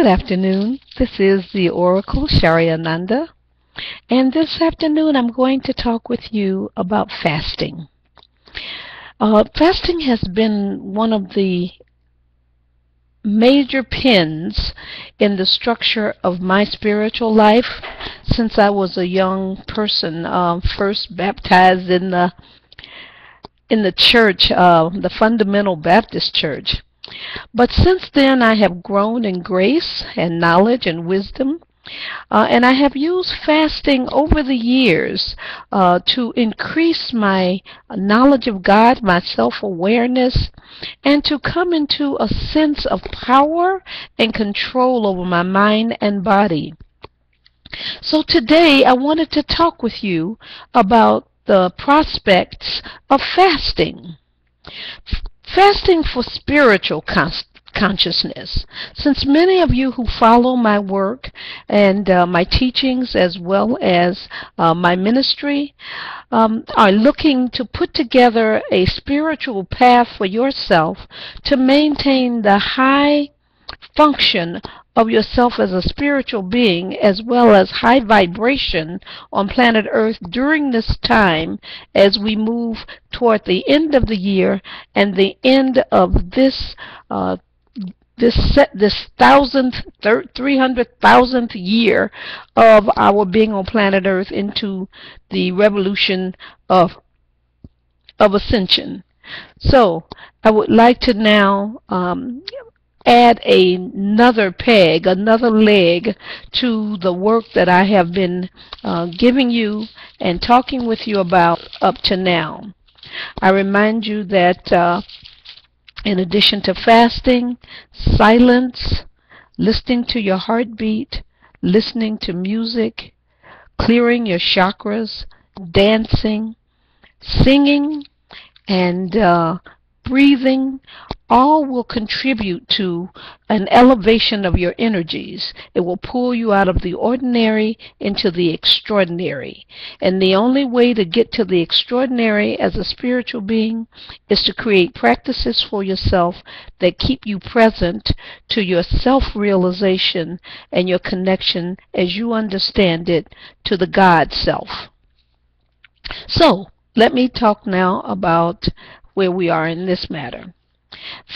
Good afternoon. This is the Oracle Shariananda, and this afternoon I'm going to talk with you about fasting. Fasting has been one of the major pins in the structure of my spiritual life since I was a young person, first baptized in the church, the Fundamental Baptist Church. But since then I have grown in grace and knowledge and wisdom, and I have used fasting over the years to increase my knowledge of God, my self-awareness, and to come into a sense of power and control over my mind and body. So today I wanted to talk with you about the prospects of fasting. Fasting for spiritual consciousness. Since many of you who follow my work and my teachings as well as my ministry are looking to put together a spiritual path for yourself to maintain the high function of yourself as a spiritual being as well as high vibration on planet Earth during this time as we move toward the end of the year and the end of this 300,000th year of our being on planet Earth into the revolution of ascension. So I would like to now add another peg, another leg to the work that I have been giving you and talking with you about up to now. I remind you that in addition to fasting, silence, listening to your heartbeat, listening to music, clearing your chakras, dancing, singing, and breathing, all will contribute to an elevation of your energies. It will pull you out of the ordinary into the extraordinary. And the only way to get to the extraordinary as a spiritual being is to create practices for yourself that keep you present to your self-realization and your connection as you understand it to the God self. So, let me talk now about where we are in this matter.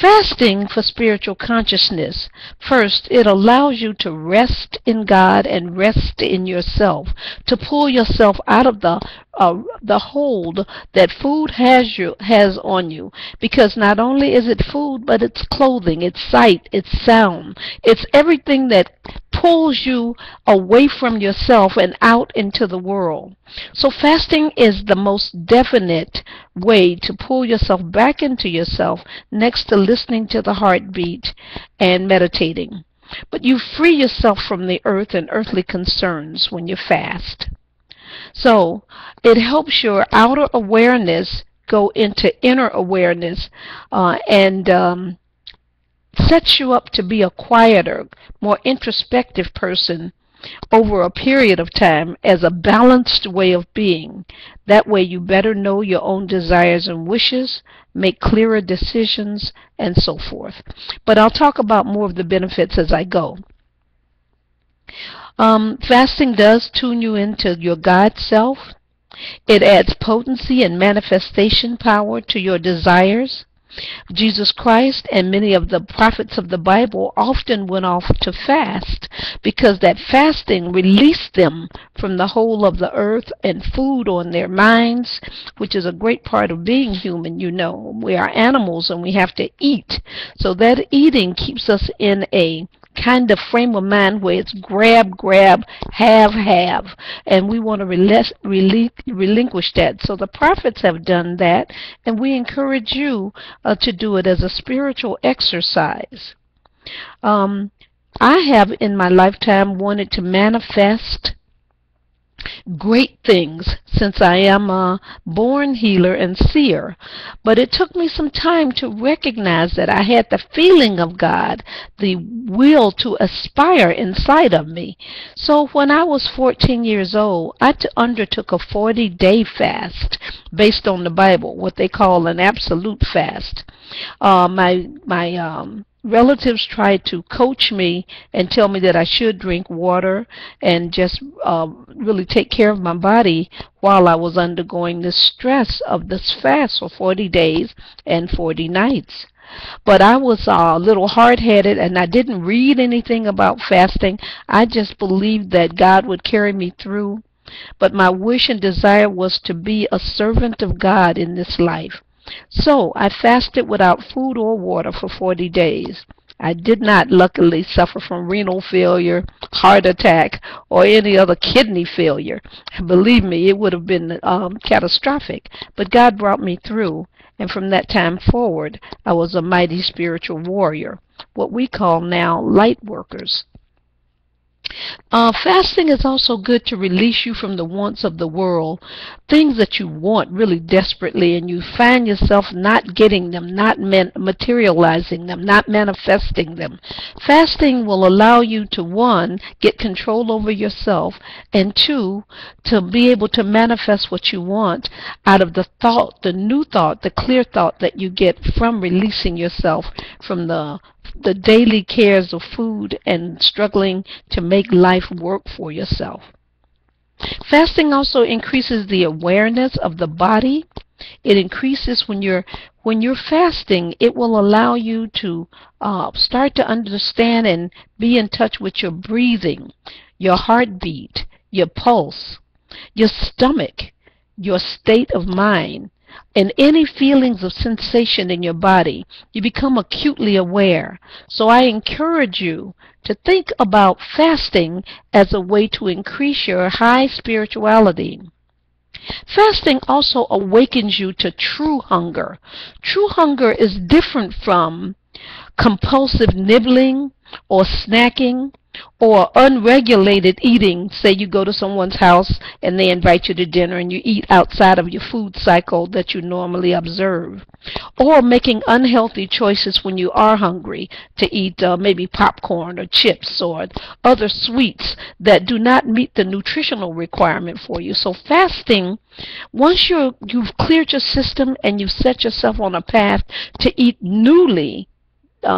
Fasting for spiritual consciousness. First, it allows you to rest in God and rest in yourself, to pull yourself out of the hold that food has on you. Because not only is it food, but it's clothing, it's sight, it's sound, it's everything that pulls you away from yourself and out into the world. So fasting is the most definite way to pull yourself back into yourself next to listening to the heartbeat and meditating. But you free yourself from the earth and earthly concerns when you fast. So it helps your outer awareness go into inner awareness and sets you up to be a quieter, more introspective person over a period of time as a balanced way of being. That way you better know your own desires and wishes, make clearer decisions, and so forth. But I'll talk about more of the benefits as I go. Fasting does tune you into your God self. It adds potency and manifestation power to your desires. Jesus Christ and many of the prophets of the Bible often went off to fast because that fasting released them from the whole of the earth and food on their minds, which is a great part of being human. You know, we are animals and we have to eat. So that eating keeps us in a kind of frame of mind where it's grab, have, and we want to relinquish that. So the prophets have done that, and we encourage you to do it as a spiritual exercise. I have in my lifetime wanted to manifest great things since I am a born healer and seer, but it took me some time to recognize that I had the feeling of God, the will to aspire inside of me. So when I was 14 years old, I undertook a 40-day fast based on the Bible, what they call an absolute fast. My relatives tried to coach me and tell me that I should drink water and just really take care of my body while I was undergoing the stress of this fast for 40 days and 40 nights. But I was a little hard-headed, and I didn't read anything about fasting. I just believed that God would carry me through. But my wish and desire was to be a servant of God in this life. So I fasted without food or water for 40 days. I did not luckily suffer from renal failure, heart attack, or any other kidney failure. Believe me, it would have been catastrophic. But God brought me through, and from that time forward, I was a mighty spiritual warrior, what we call now light workers. Fasting is also good to release you from the wants of the world, things that you want really desperately, and you find yourself not getting them, not materializing them, not manifesting them. Fasting will allow you to, one, get control over yourself, and two, to be able to manifest what you want out of the thought, the new thought, the clear thought that you get from releasing yourself from the daily cares of food and struggling to make life work for yourself. Fasting also increases the awareness of the body. It increases when you're fasting. It will allow you to start to understand and be in touch with your breathing, your heartbeat, your pulse, your stomach, your state of mind, and any feelings of sensation in your body. You become acutely aware. So I encourage you to think about fasting as a way to increase your high spirituality. Fasting also awakens you to true hunger. True hunger is different from compulsive nibbling or snacking or unregulated eating. Say you go to someone's house and they invite you to dinner and you eat outside of your food cycle that you normally observe. Or making unhealthy choices when you are hungry to eat maybe popcorn or chips or other sweets that do not meet the nutritional requirement for you. So fasting, once you've cleared your system and you've set yourself on a path to eat newly,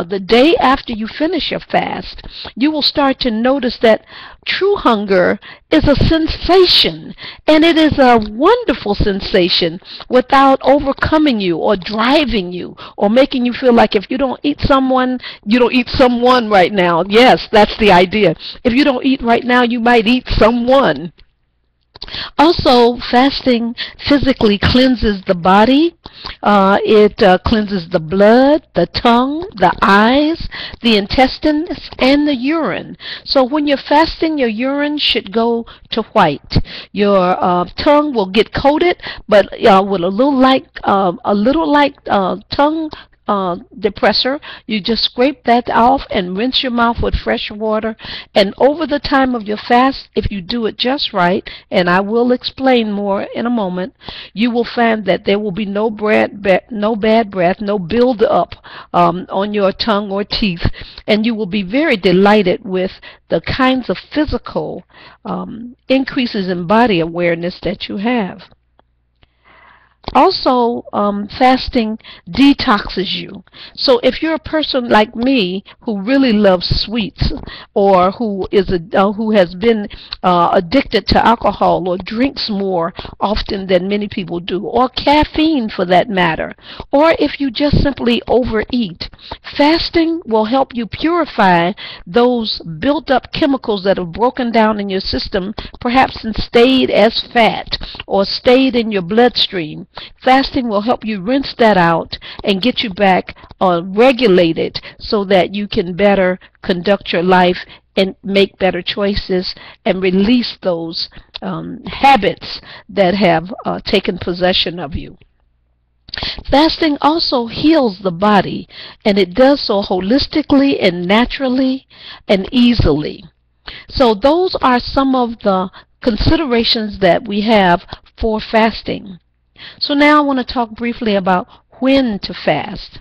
the day after you finish your fast, you will start to notice that true hunger is a sensation, and it is a wonderful sensation without overcoming you or driving you or making you feel like if you don't eat someone, you don't eat someone right now. Yes, that's the idea. If you don't eat right now, you might eat someone. Also, fasting physically cleanses the body. It cleanses the blood, the tongue, the eyes, the intestines, and the urine. So when you're fasting, your urine should go to white. Your tongue will get coated, but with a little like tongue depressor. You just scrape that off and rinse your mouth with fresh water. And over the time of your fast, if you do it just right, and I will explain more in a moment, you will find that there will be no bad breath, no build up on your tongue or teeth, and you will be very delighted with the kinds of physical increases in body awareness that you have. Also, fasting detoxes you. So if you're a person like me who really loves sweets, or who has been addicted to alcohol or drinks more often than many people do, or caffeine for that matter, or if you just simply overeat, fasting will help you purify those built up chemicals that have broken down in your system, perhaps and stayed as fat or stayed in your bloodstream. Fasting will help you rinse that out and get you back regulated so that you can better conduct your life and make better choices and release those habits that have taken possession of you. Fasting also heals the body, and it does so holistically and naturally and easily. So those are some of the considerations that we have for fasting. So now I want to talk briefly about when to fast.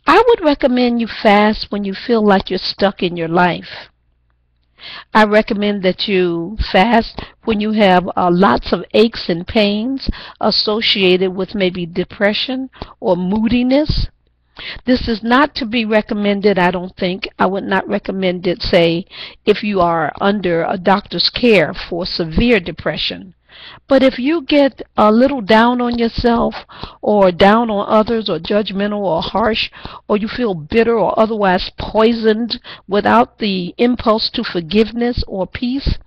I would recommend you fast when you feel like you're stuck in your life. I recommend that you fast when you have lots of aches and pains associated with maybe depression or moodiness. This is not to be recommended, I don't think. I would not recommend it, say, if you are under a doctor's care for severe depression. But if you get a little down on yourself or down on others or judgmental or harsh, or you feel bitter or otherwise poisoned without the impulse to forgiveness or peace,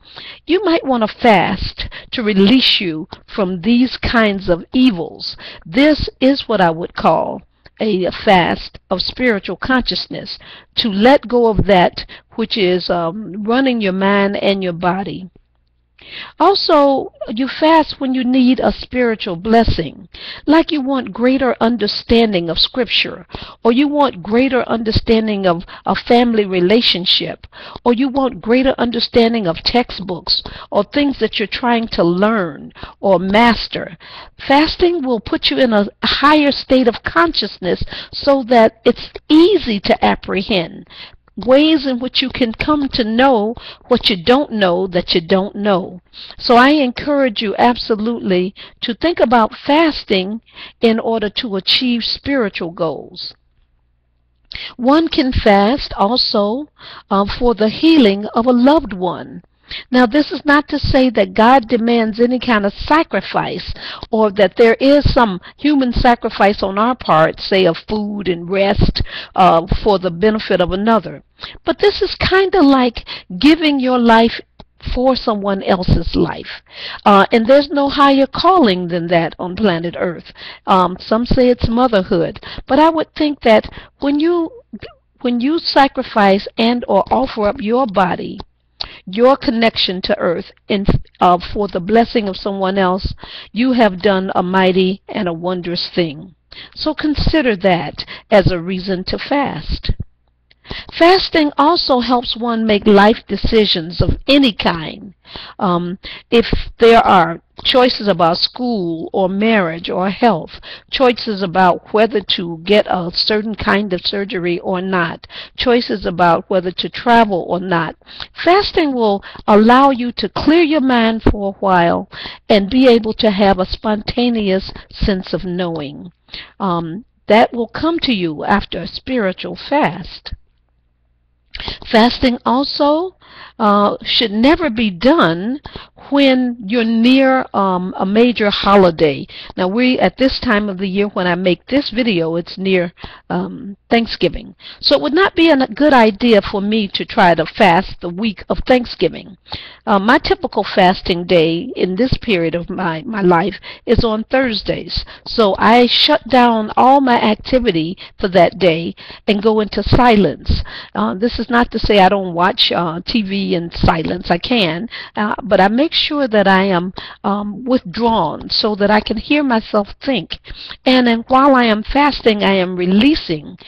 you might want to fast to release you from these kinds of evils. This is what I would call a fast of spiritual consciousness, to let go of that which is running your mind and your body. Also, you fast when you need a spiritual blessing, like you want greater understanding of Scripture, or you want greater understanding of a family relationship, or you want greater understanding of textbooks, or things that you're trying to learn or master. Fasting will put you in a higher state of consciousness so that it's easy to apprehend ways in which you can come to know what you don't know that you don't know. So I encourage you absolutely to think about fasting in order to achieve spiritual goals. One can fast also for the healing of a loved one. Now, this is not to say that God demands any kind of sacrifice, or that there is some human sacrifice on our part, say of food and rest for the benefit of another. But this is kind of like giving your life for someone else's life. And there's no higher calling than that on planet Earth. Some say it's motherhood. But I would think that when you sacrifice and or offer up your body, your connection to earth, for the blessing of someone else, you have done a mighty and a wondrous thing. So consider that as a reason to fast. Fasting also helps one make life decisions of any kind. If there are choices about school or marriage or health, choices about whether to get a certain kind of surgery or not, choices about whether to travel or not, fasting will allow you to clear your mind for a while and be able to have a spontaneous sense of knowing. That will come to you after a spiritual fast. Fasting also should never be done when you're near a major holiday. Now, at this time of the year when I make this video, it's near Thanksgiving. So it would not be a good idea for me to try to fast the week of Thanksgiving. My typical fasting day in this period of my life is on Thursdays. So I shut down all my activity for that day and go into silence. This is not to say I don't watch TV in silence. I can, but I make sure that I am withdrawn so that I can hear myself think. And then while I am fasting, I am releasing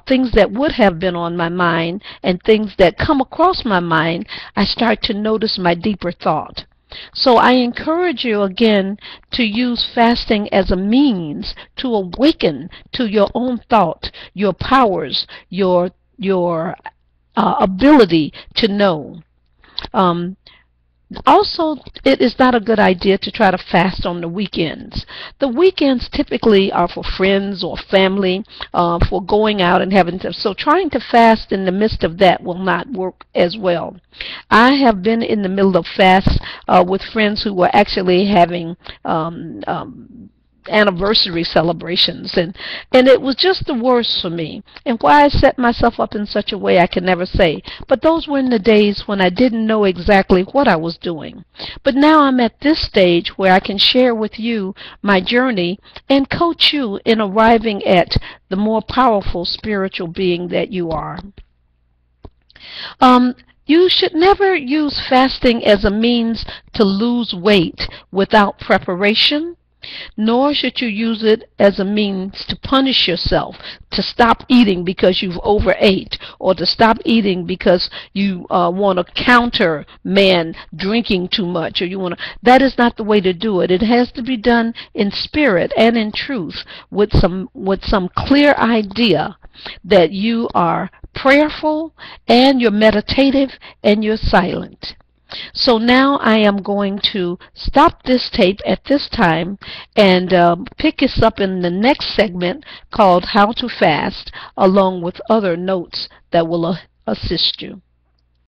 things that would have been on my mind, and things that come across my mind, I start to notice my deeper thought. So I encourage you again to use fasting as a means to awaken to your own thought, your powers, your ability to know. Also, it is not a good idea to try to fast on the weekends. The weekends typically are for friends or family, for going out and having to. So trying to fast in the midst of that will not work as well. I have been in the middle of fasts with friends who were actually having anniversary celebrations, and it was just the worst for me. And why I set myself up in such a way I can never say, but those were in the days when I didn't know exactly what I was doing. But now I'm at this stage where I can share with you my journey and coach you in arriving at the more powerful spiritual being that you are. You should never use fasting as a means to lose weight without preparation, nor should you use it as a means to punish yourself, to stop eating because you've overate, or to stop eating because you want to countermand drinking too much, or you want to. That is not the way to do it. It has to be done in spirit and in truth, with some clear idea that you are prayerful and you're meditative and you're silent. So now I am going to stop this tape at this time and pick us up in the next segment called How to Fast, along with other notes that will assist you.